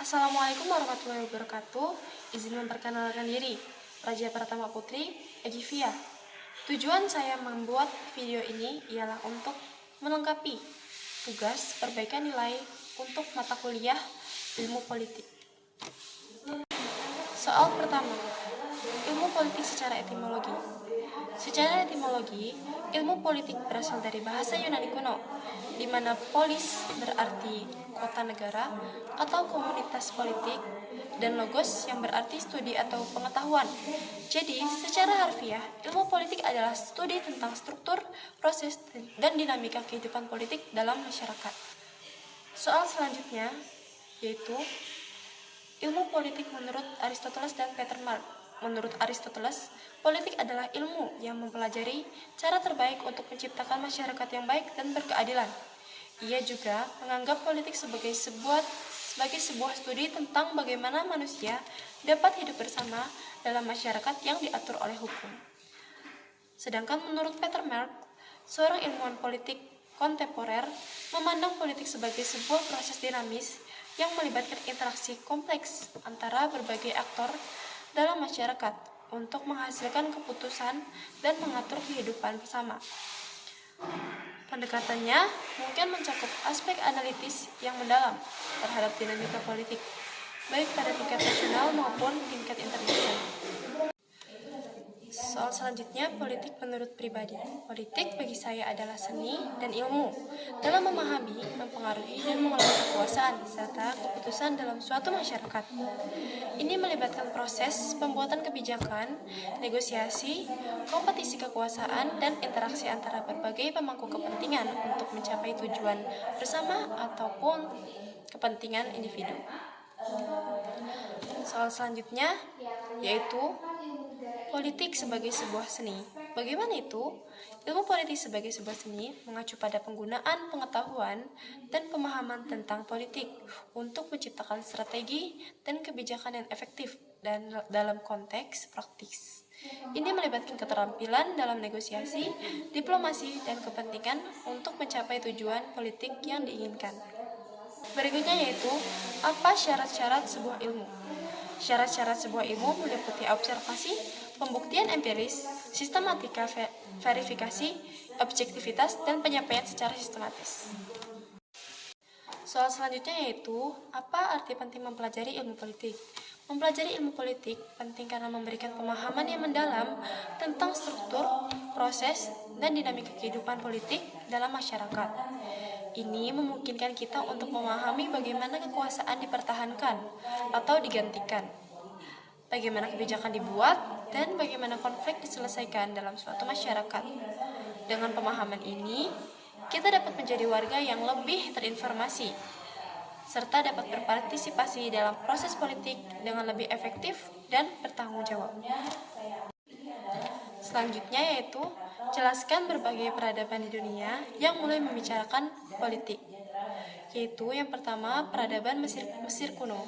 Assalamualaikum warahmatullahi wabarakatuh. Izin memperkenalkan diri, Raja Pratama Putri, Egivia. Tujuan saya membuat video ini ialah untuk melengkapi tugas perbaikan nilai untuk mata kuliah ilmu politik. Soal pertama, ilmu politik secara etimologi. Secara etimologi, ilmu politik berasal dari bahasa Yunani kuno, di mana polis berarti kota negara atau komunitas politik, dan logos yang berarti studi atau pengetahuan. Jadi, secara harfiah, ilmu politik adalah studi tentang struktur, proses, dan dinamika kehidupan politik dalam masyarakat. Soal selanjutnya, yaitu ilmu politik menurut Aristoteles dan Peter Mark. Menurut Aristoteles, politik adalah ilmu yang mempelajari cara terbaik untuk menciptakan masyarakat yang baik dan berkeadilan. Ia juga menganggap politik sebagai sebuah studi tentang bagaimana manusia dapat hidup bersama dalam masyarakat yang diatur oleh hukum. Sedangkan menurut Peter Mark, seorang ilmuwan politik kontemporer memandang politik sebagai sebuah proses dinamis yang melibatkan interaksi kompleks antara berbagai aktor dalam masyarakat untuk menghasilkan keputusan dan mengatur kehidupan bersama. Pendekatannya mungkin mencakup aspek analitis yang mendalam terhadap dinamika politik, baik pada tingkat nasional maupun tingkat internasional. Soal selanjutnya, politik menurut pribadi. Politik bagi saya adalah seni dan ilmu dalam memahami, mempengaruhi, dan mengelola kekuasaan serta keputusan dalam suatu masyarakat. Ini melibatkan proses pembuatan kebijakan, negosiasi, kompetisi kekuasaan, dan interaksi antara berbagai pemangku kepentingan untuk mencapai tujuan bersama ataupun kepentingan individu. Soal selanjutnya yaitu politik sebagai sebuah seni. Bagaimana itu? Ilmu politik sebagai sebuah seni mengacu pada penggunaan pengetahuan dan pemahaman tentang politik untuk menciptakan strategi dan kebijakan yang efektif dan dalam konteks praktis. Ini melibatkan keterampilan dalam negosiasi, diplomasi, dan kepentingan untuk mencapai tujuan politik yang diinginkan. Berikutnya yaitu, apa syarat-syarat sebuah ilmu? Syarat-syarat sebuah ilmu meliputi observasi, pembuktian empiris, sistematika verifikasi, objektivitas, dan penyampaian secara sistematis. Soal selanjutnya yaitu, apa arti penting mempelajari ilmu politik? Mempelajari ilmu politik penting karena memberikan pemahaman yang mendalam tentang struktur, proses, dan dinamika kehidupan politik dalam masyarakat. Ini memungkinkan kita untuk memahami bagaimana kekuasaan dipertahankan atau digantikan, bagaimana kebijakan dibuat, dan bagaimana konflik diselesaikan dalam suatu masyarakat. Dengan pemahaman ini, kita dapat menjadi warga yang lebih terinformasi, serta dapat berpartisipasi dalam proses politik dengan lebih efektif dan bertanggung jawab. Selanjutnya yaitu, jelaskan berbagai peradaban di dunia yang mulai membicarakan politik. Yaitu yang pertama, peradaban Mesir kuno.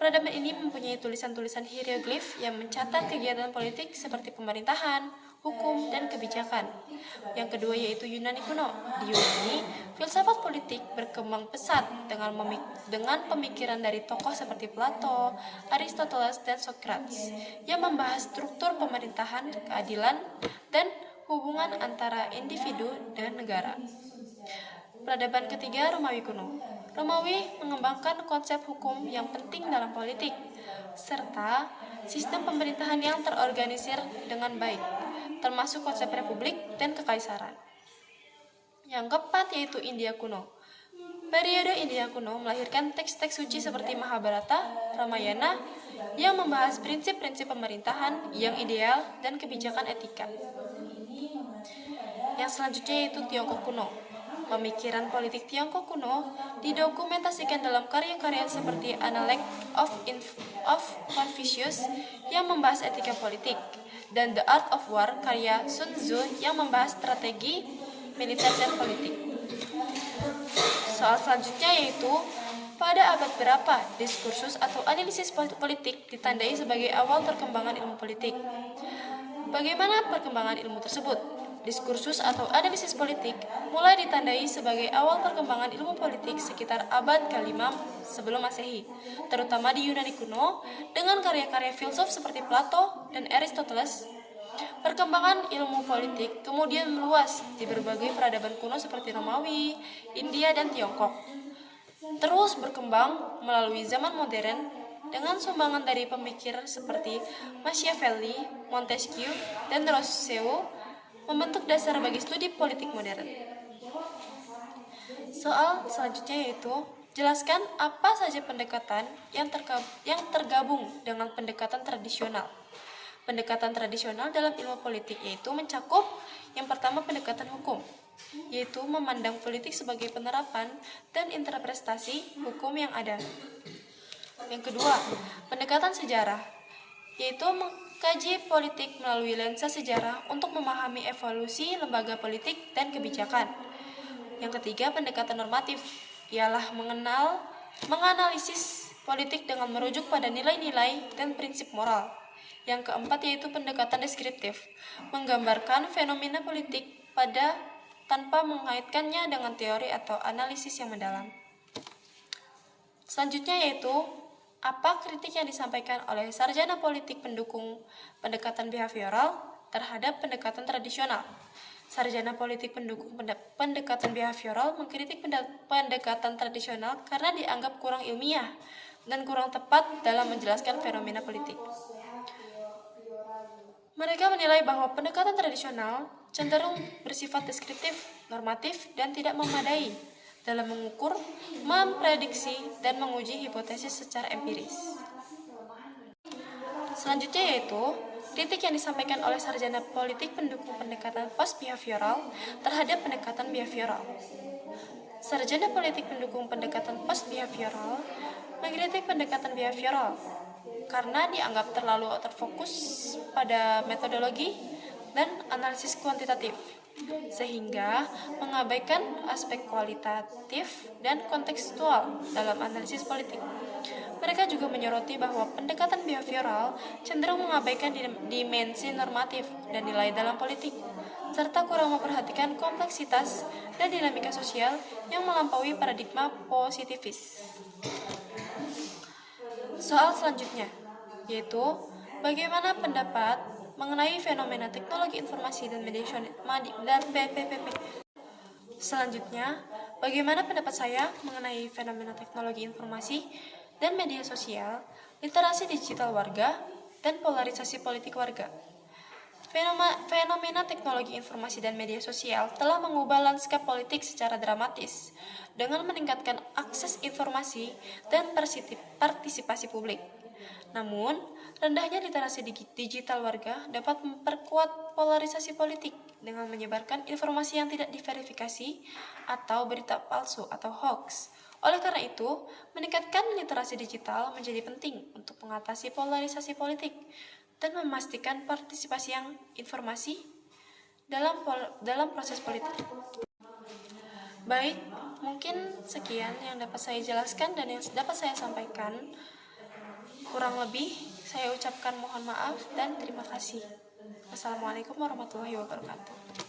Peradaban ini mempunyai tulisan-tulisan hieroglif yang mencatat kegiatan politik seperti pemerintahan, hukum, dan kebijakan. Yang kedua yaitu Yunani kuno. Di Yunani, filsafat politik berkembang pesat dengan pemikiran dari tokoh seperti Plato, Aristoteles, dan Socrates yang membahas struktur pemerintahan, keadilan, dan hubungan antara individu dan negara. Peradaban ketiga, Romawi kuno. Romawi mengembangkan konsep hukum yang penting dalam politik, serta sistem pemerintahan yang terorganisir dengan baik, termasuk konsep republik dan kekaisaran. Yang keempat yaitu India kuno. Periode India kuno melahirkan teks-teks suci seperti Mahabharata, Ramayana, yang membahas prinsip-prinsip pemerintahan yang ideal dan kebijakan etika. Yang selanjutnya yaitu Tiongkok kuno. Pemikiran politik Tiongkok kuno didokumentasikan dalam karya-karya seperti Analect of Confucius yang membahas etika politik, dan The Art of War karya Sun Tzu yang membahas strategi militer dan politik. Soal selanjutnya yaitu, pada abad berapa diskursus atau analisis politik ditandai sebagai awal perkembangan ilmu politik? Bagaimana perkembangan ilmu tersebut? Diskursus atau analisis politik mulai ditandai sebagai awal perkembangan ilmu politik sekitar abad ke-5 sebelum Masehi, terutama di Yunani kuno dengan karya-karya filsuf seperti Plato dan Aristoteles. Perkembangan ilmu politik kemudian meluas di berbagai peradaban kuno seperti Romawi, India, dan Tiongkok. Terus berkembang melalui zaman modern dengan sumbangan dari pemikir seperti Machiavelli, Montesquieu, dan Rousseau membentuk dasar bagi studi politik modern. Soal selanjutnya yaitu jelaskan apa saja pendekatan yang tergabung dengan pendekatan tradisional. Pendekatan tradisional dalam ilmu politik yaitu mencakup yang pertama pendekatan hukum, yaitu memandang politik sebagai penerapan dan interpretasi hukum yang ada. Yang kedua, pendekatan sejarah, yaitu mengkaji politik melalui lensa sejarah untuk memahami evolusi lembaga politik dan kebijakan. Yang ketiga, pendekatan normatif, ialah menganalisis politik dengan merujuk pada nilai-nilai dan prinsip moral. Yang keempat yaitu pendekatan deskriptif, menggambarkan fenomena politik tanpa mengaitkannya dengan teori atau analisis yang mendalam. Selanjutnya yaitu apa kritik yang disampaikan oleh sarjana politik pendukung pendekatan behavioral terhadap pendekatan tradisional. Sarjana politik pendukung pendekatan behavioral mengkritik pendekatan tradisional karena dianggap kurang ilmiah dan kurang tepat dalam menjelaskan fenomena politik. Mereka menilai bahwa pendekatan tradisional cenderung bersifat deskriptif, normatif, dan tidak memadai dalam mengukur, memprediksi, dan menguji hipotesis secara empiris. Selanjutnya yaitu kritik yang disampaikan oleh sarjana politik pendukung pendekatan post-behavioral terhadap pendekatan behavioral. Sarjana politik pendukung pendekatan post-behavioral mengkritik pendekatan behavioral karena dianggap terlalu terfokus pada metodologi dan analisis kuantitatif, sehingga mengabaikan aspek kualitatif dan kontekstual dalam analisis politik. Mereka juga menyoroti bahwa pendekatan behavioral cenderung mengabaikan dimensi normatif dan nilai dalam politik, serta kurang memperhatikan kompleksitas dan dinamika sosial yang melampaui paradigma positivis. Soal selanjutnya, yaitu bagaimana pendapat mengenai fenomena teknologi informasi dan media dan PPP. Selanjutnya, bagaimana pendapat saya mengenai fenomena teknologi informasi dan media sosial, literasi digital warga, dan polarisasi politik warga. Fenomena teknologi informasi dan media sosial telah mengubah lanskap politik secara dramatis dengan meningkatkan akses informasi dan partisipasi publik. Namun, rendahnya literasi digital warga dapat memperkuat polarisasi politik dengan menyebarkan informasi yang tidak diverifikasi atau berita palsu atau hoax. Oleh karena itu, meningkatkan literasi digital menjadi penting untuk mengatasi polarisasi politik dan memastikan partisipasi yang informasi dalam proses politik. Baik, mungkin sekian yang dapat saya jelaskan dan yang dapat saya sampaikan. Kurang lebih, saya ucapkan mohon maaf dan terima kasih. Wassalamualaikum warahmatullahi wabarakatuh.